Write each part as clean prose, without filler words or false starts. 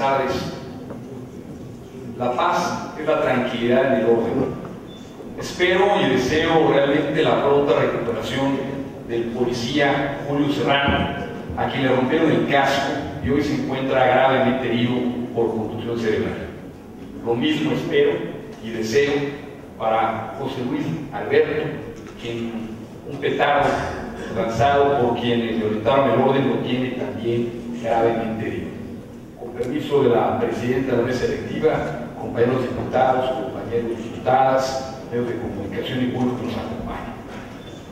avanzar es: la paz es la tranquilidad en el orden. Espero y deseo realmente la pronta recuperación del policía Julio Serrano, a quien le rompieron el casco y hoy se encuentra gravemente herido por contusión cerebral. Lo mismo espero y deseo para José Luis Alberto, quien un petardo lanzado por quienes violentaron el orden lo tiene también gravemente herido. Con permiso de la presidenta de la mesa electiva, compañeros diputados, compañeros diputadas, medios de comunicación y público que nos acompañan.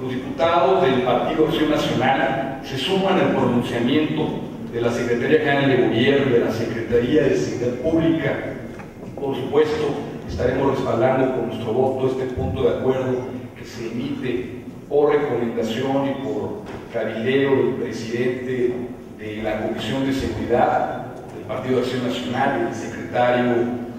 Los diputados del Partido Acción Nacional se suman al pronunciamiento de la Secretaría General de Gobierno y de la Secretaría de Seguridad Pública. Por supuesto, estaremos respaldando con nuestro voto este punto de acuerdo que se emite por recomendación y por cabildeo del presidente de la Comisión de Seguridad del Partido Acción Nacional y el secretario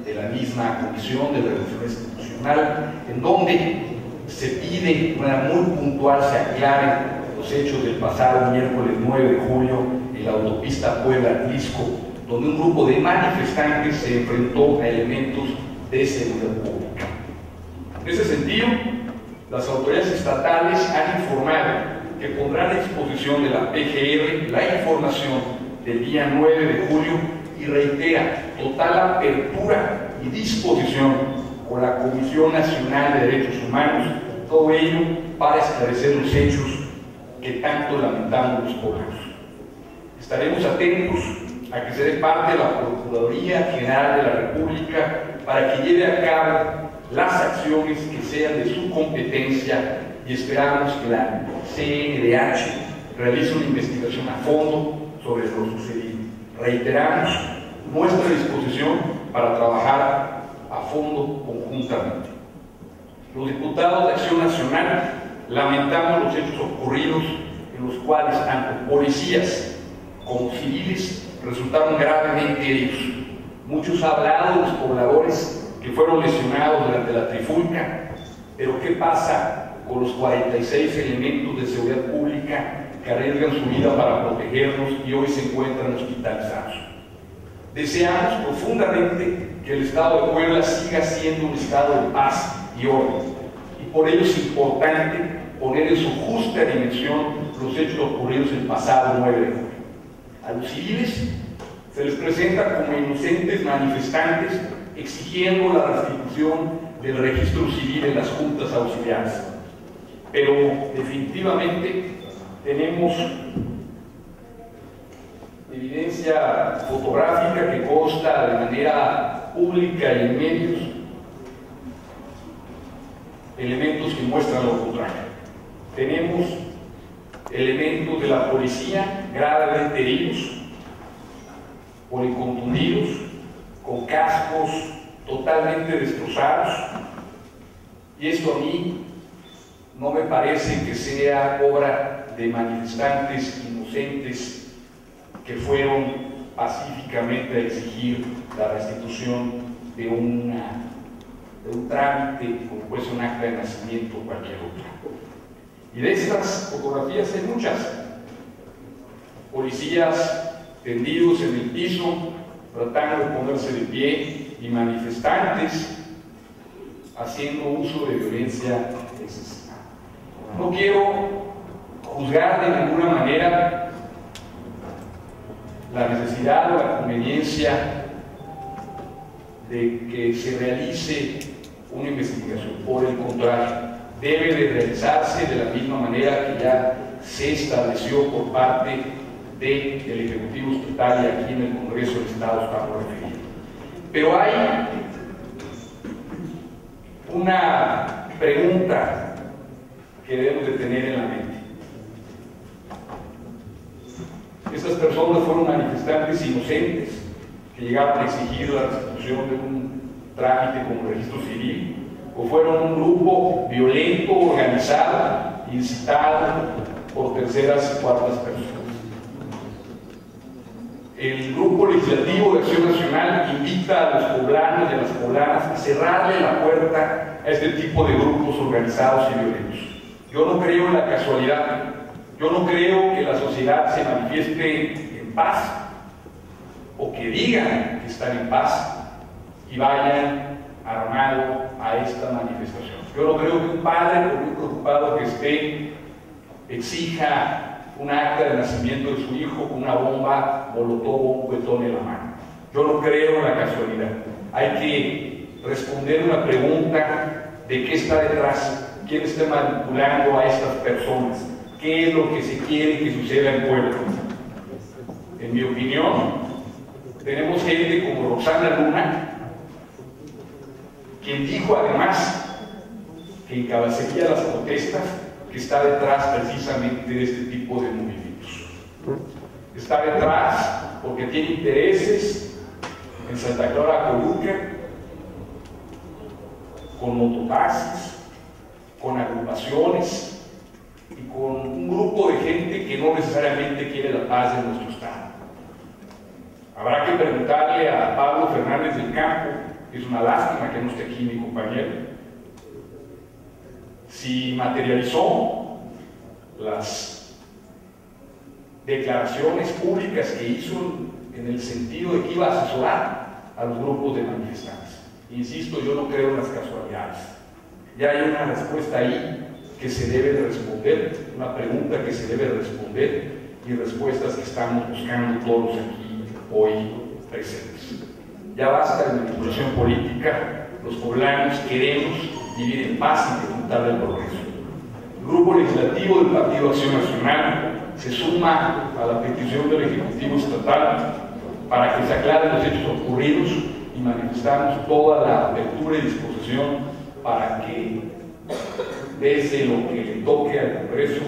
de la misma Comisión de Relaciones Institucional, en donde se pide de manera muy puntual se aclaren los hechos del pasado miércoles 9 de julio en la autopista Puebla-Atlisco, donde un grupo de manifestantes se enfrentó a elementos de seguridad pública. En ese sentido, las autoridades estatales han informado que pondrán a disposición de la PGR la información del día 9 de julio y reitera total apertura y disposición con la Comisión Nacional de Derechos Humanos, todo ello para esclarecer los hechos que tanto lamentamos los poblanos. Estaremos atentos a que se dé parte de la Procuraduría General de la República para que lleve a cabo las acciones que sean de su competencia y esperamos que la CNDH realice una investigación a fondo sobre lo sucedido. Reiteramos nuestra disposición para trabajar a fondo conjuntamente. Los diputados de Acción Nacional lamentamos los hechos ocurridos en los cuales tanto policías como civiles resultaron gravemente heridos. Muchos han hablado de los pobladores que fueron lesionados durante la trifulca, pero ¿qué pasa con los 46 elementos de seguridad pública que arriesgan su vida para protegernos y hoy se encuentran hospitalizados? Deseamos profundamente que el Estado de Puebla siga siendo un Estado de paz y orden, y por ello es importante poner en su justa dimensión los hechos ocurridos el pasado 9 de julio. A los civiles se les presenta como inocentes manifestantes exigiendo la restitución del registro civil en las juntas auxiliares, pero definitivamente tenemos evidencia fotográfica que consta de manera pública y en medios, elementos que muestran lo contrario. Tenemos elementos de la policía gravemente heridos, policontundidos, con cascos totalmente destrozados, y esto a mí no me parece que sea obra de manifestantes inocentes que fueron pacíficamente a exigir la restitución de un trámite como puede ser un acta de nacimiento o cualquier otra. Y de estas fotografías hay muchas. Policías tendidos en el piso tratando de ponerse de pie y manifestantes haciendo uso de violencia excesiva. No quiero juzgar de ninguna manera la necesidad o la conveniencia de que se realice una investigación. Por el contrario, debe de realizarse de la misma manera que ya se estableció por parte del Ejecutivo Estatal y aquí en el Congreso del Estado estamos refiriendo. Pero hay una pregunta que debemos de tener en la mente. Estas personas fueron manifestantes inocentes que llegaron a exigir la restitución de un trámite como registro civil, o fueron un grupo violento, organizado, incitado por terceras y cuartas personas. El Grupo Legislativo de Acción Nacional invita a los poblanos y a las poblanas a cerrarle la puerta a este tipo de grupos organizados y violentos. Yo no creo en la casualidad, yo no creo que la sociedad se manifieste en paz o que digan que están en paz y vayan armado a esta manifestación. Yo no creo que un padre, por muy preocupado que esté, exija un acta de nacimiento de su hijo con una bomba molotov o un cuetón en la mano. Yo no creo en la casualidad. Hay que responder una pregunta de qué está detrás, quién está manipulando a estas personas, qué es lo que se quiere que suceda en Puebla. En mi opinión, tenemos gente como Roxana Luna, quien dijo además que encabezaría las protestas, que está detrás precisamente de este tipo de movimientos. Está detrás porque tiene intereses en Santa Clara Coluca, con mototaxis, con agrupaciones y con un grupo de gente que no necesariamente quiere la paz de nuestro Estado. Habrá que preguntarle a Pablo Fernández del Campo, que es una lástima que no esté aquí mi compañero, si materializó las declaraciones públicas que hizo en el sentido de que iba a asesorar a los grupos de manifestantes. Insisto, yo no creo en las casualidades. Ya hay una respuesta ahí que se debe de responder, una pregunta que se debe de responder y respuestas que estamos buscando todos aquí hoy presentes. Ya basta de manipulación política. Los poblanos queremos vivir en paz y disfrutar del progreso. El Grupo Legislativo del Partido Acción Nacional se suma a la petición del Ejecutivo Estatal para que se aclaren los hechos ocurridos y manifestamos toda la apertura y disposición para que desde lo que le toque al Congreso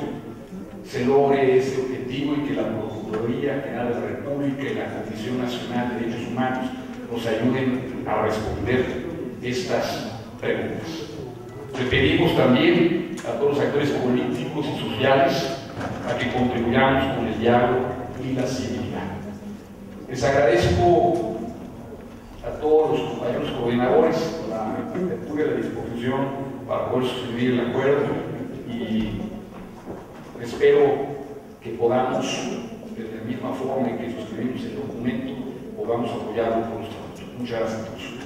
se logre ese objetivo y que la Procuraduría General de la República y la Comisión Nacional de Derechos Humanos nos ayuden a responder estas preguntas. Le pedimos también a todos los actores políticos y sociales a que contribuyamos con el diálogo y la civilidad. Les agradezco a todos los compañeros coordinadores la apertura y la disposición para poder suscribir el acuerdo y espero que podamos, de la misma forma en que suscribimos el documento, podamos apoyarlo por nuestro voto. Muchas gracias a todos.